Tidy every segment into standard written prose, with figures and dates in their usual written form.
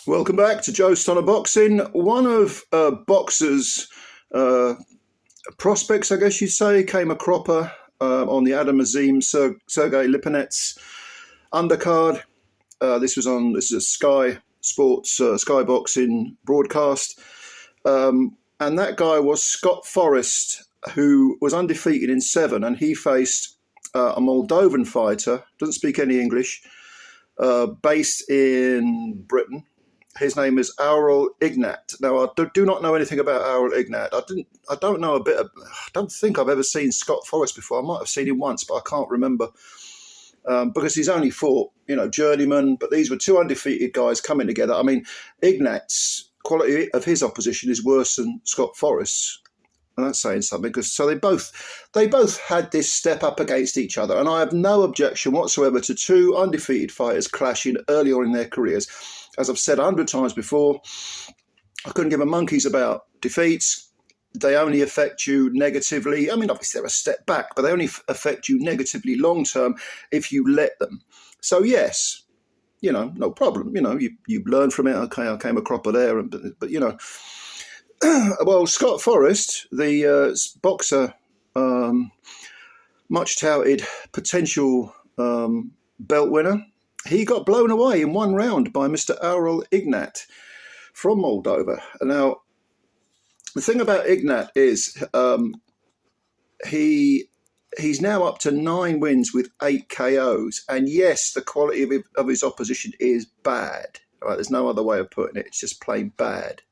Welcome back to Joe Stunner Boxing. One of boxers' prospects, I guess you'd say, came a cropper on the Adam Azim Sergey Lipinets undercard. This is a Sky Sports, Sky Boxing broadcast. And that guy was Scott Forrest, who was undefeated in 7, and he faced a Moldovan fighter, doesn't speak any English, based in Britain. His name is AUREL IGNAT. Now, I do not know anything about AUREL IGNAT. I don't think I've ever seen Scott Forrest before. I might have seen him once, but I can't remember because he's only fought, journeyman. But these were two undefeated guys coming together. I mean, IGNAT's quality of his opposition is worse than Scott Forrest's. And that's saying something, because they both had this step up against each other, and I have no objection whatsoever to two undefeated fighters clashing early on in their careers. As I've said 100 times before, I couldn't give a monkey's about defeats. They only affect you negatively. I mean, obviously they're a step back, but they only affect you negatively long term if you let them. So yes, no problem. You learn from it. Okay, I came a cropper there, but well, Scott Forrest, the boxer, much touted potential belt winner, he got blown away in 1 round by Mr. AUREL IGNAT from Moldova. Now, the thing about IGNAT is he's now up to 9 wins with 8 KOs. And yes, the quality of his opposition is bad. Right? There's no other way of putting it. It's just plain bad.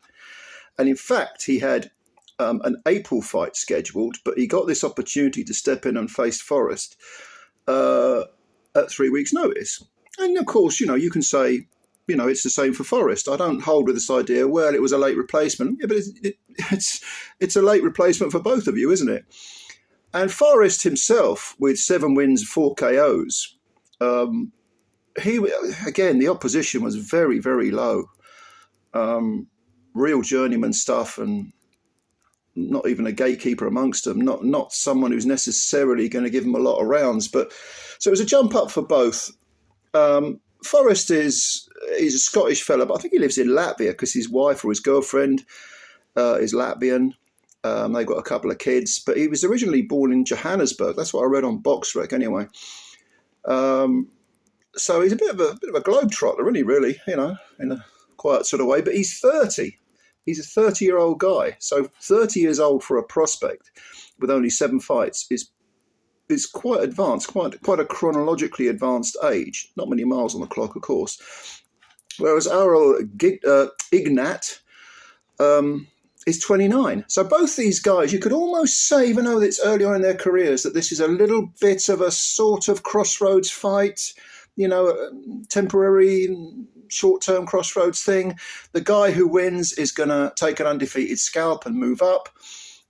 And in fact, he had an April fight scheduled, but he got this opportunity to step in and face Forrest at 3 weeks' notice. And of course, you can say, it's the same for Forrest. I don't hold with this idea, well, it was a late replacement. Yeah, but it's a late replacement for both of you, isn't it? And Forrest himself, with 7 wins, 4 KOs, the opposition was very, very low. Real journeyman stuff, and not even a gatekeeper amongst them, not someone who's necessarily going to give them a lot of rounds. But so it was a jump up for both. Forrest he's a Scottish fella, but I think he lives in Latvia because his wife or his girlfriend is Latvian. They've got a couple of kids, but he was originally born in Johannesburg. That's what I read on BoxRec anyway. So he's a bit of a globetrotter, really, in a quiet sort of way. But he's 30. He's a 30-year-old guy. So 30 years old for a prospect with only 7 fights is quite advanced, quite a chronologically advanced age. Not many miles on the clock, of course. Whereas AUREL IGNAT is 29. So both these guys, you could almost say, even though it's early on in their careers, that this is a little bit of a sort of crossroads fight, a temporary, short-term crossroads thing. The guy who wins is going to take an undefeated scalp and move up.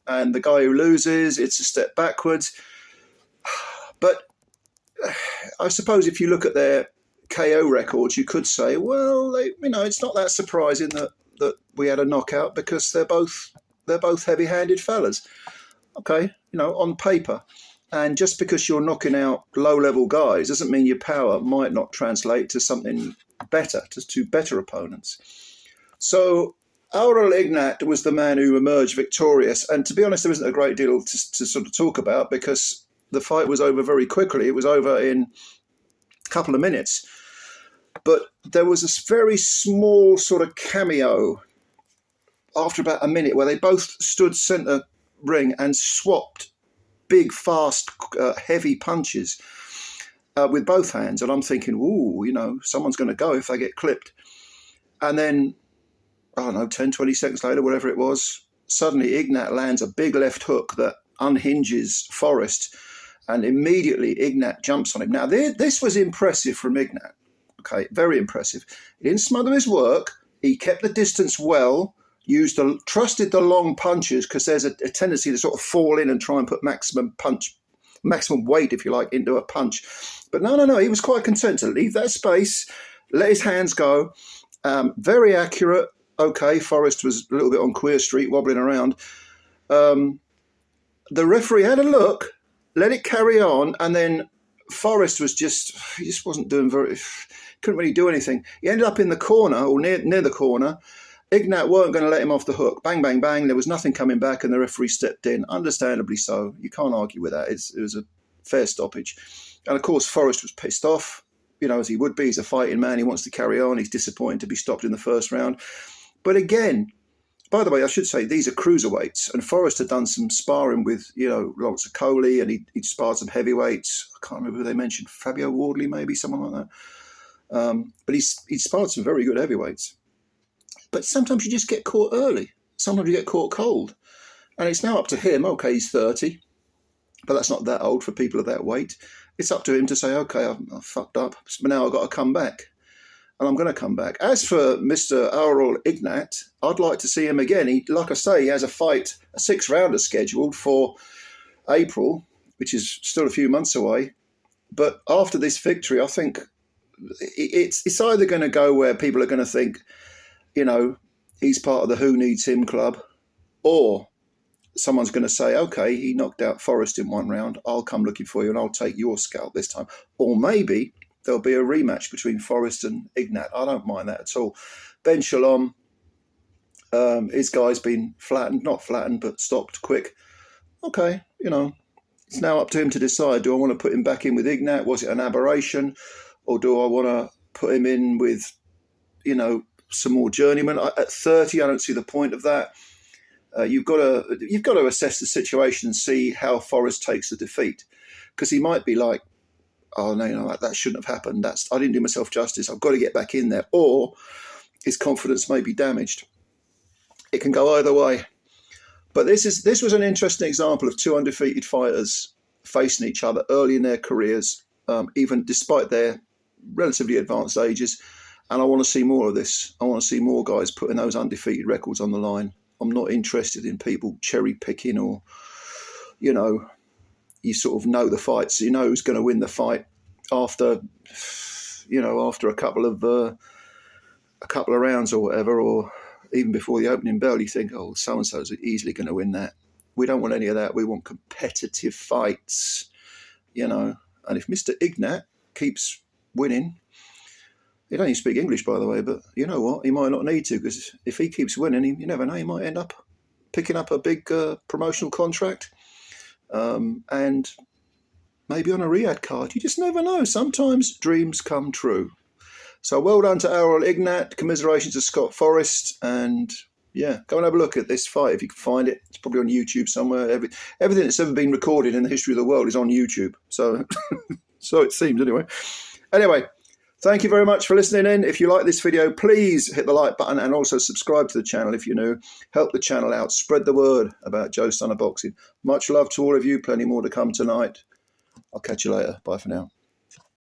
And the guy who loses, it's a step backwards. But I suppose if you look at their KO records, you could say, well, it's not that surprising that we had a knockout because they're both heavy-handed fellas. Okay, on paper. And just because you're knocking out low-level guys doesn't mean your power might not translate to something better, to better opponents. So AUREL IGNAT was the man who emerged victorious. And to be honest, there isn't a great deal to sort of talk about because the fight was over very quickly. It was over in a couple of minutes. But there was this very small sort of cameo after about a minute where they both stood centre ring and swapped big, fast, heavy punches with both hands. And I'm thinking, someone's going to go if they get clipped. And then, 10, 20 seconds later, whatever it was, suddenly IGNAT lands a big left hook that unhinges Forrest. And immediately IGNAT jumps on him. Now, this was impressive from IGNAT. Okay, very impressive. He didn't smother his work. He kept the distance well. Trusted the long punches because there's a tendency to sort of fall in and try and put maximum weight, if you like, into a punch. But no, he was quite content to leave that space, let his hands go. Very accurate. Okay, Forrest was a little bit on Queer Street, wobbling around. The referee had a look, let it carry on, and then Forrest he just wasn't doing couldn't really do anything. He ended up in the corner, or near the corner. Ignat weren't going to let him off the hook. Bang, bang, bang. There was nothing coming back, and the referee stepped in. Understandably so. You can't argue with that. It was a fair stoppage. And, of course, Forrest was pissed off, you know, as he would be. He's a fighting man. He wants to carry on. He's disappointed to be stopped in the first round. But again, by the way, I should say these are cruiserweights. And Forrest had done some sparring with, you know, lots of Coley, and he'd sparred some heavyweights. I can't remember who they mentioned. Fabio Wardley, maybe, someone like that. But he'd sparred some very good heavyweights. But sometimes you just get caught early. Sometimes you get caught cold. And it's now up to him. Okay, he's 30, but that's not that old for people of that weight. It's up to him to say, okay, I've fucked up, but now I've got to come back. And I'm going to come back. As for Mr. AUREL IGNAT, I'd like to see him again. He, like I say, he has a fight, a 6-rounder scheduled for April, which is still a few months away. But after this victory, I think it's either going to go where people are going to think, you know, he's part of the Who Needs Him club, or someone's going to say, okay, he knocked out Forrest in 1 round. I'll come looking for you and I'll take your scalp this time. Or maybe there'll be a rematch between Forrest and IGNAT. I don't mind that at all. Ben Shalom, his guy's been flattened, not flattened, but stopped quick. Okay, you know, it's now up to him to decide. Do I want to put him back in with IGNAT? Was it an aberration? Or do I want to put him in with, you know, some more journeyman? At 30, I don't see the point of that. You've got to assess the situation and see how Forrest takes the defeat, because he might be like, oh no, that shouldn't have happened. I didn't do myself justice. I've got to get back in there. Or his confidence may be damaged. It can go either way. But this was an interesting example of 2 undefeated fighters facing each other early in their careers, even despite their relatively advanced ages. And I want to see more of this. I want to see more guys putting those undefeated records on the line. I'm not interested in people cherry picking, or, you know, you sort of know the fights. You know who's going to win the fight after a couple of rounds or whatever, or even before the opening bell. You think, oh, so and so's easily going to win that. We don't want any of that. We want competitive fights, you know. And if Mr. IGNAT keeps winning. He don't even speak English, by the way, but you know what? He might not need to, because if he keeps winning, you never know, he might end up picking up a big promotional contract, and maybe on a Riyadh card. You just never know. Sometimes dreams come true. So well done to AUREL IGNAT. Commiserations to Scott Forrest. And yeah, go and have a look at this fight if you can find it. It's probably on YouTube somewhere. Everything that's ever been recorded in the history of the world is on YouTube. So, so it seems anyway. Anyway. Thank you very much for listening in. If you like this video, please hit the like button and also subscribe to the channel if you're new. Help the channel out. Spread the word about Joe Stunner Boxing. Much love to all of you. Plenty more to come tonight. I'll catch you later. Bye for now.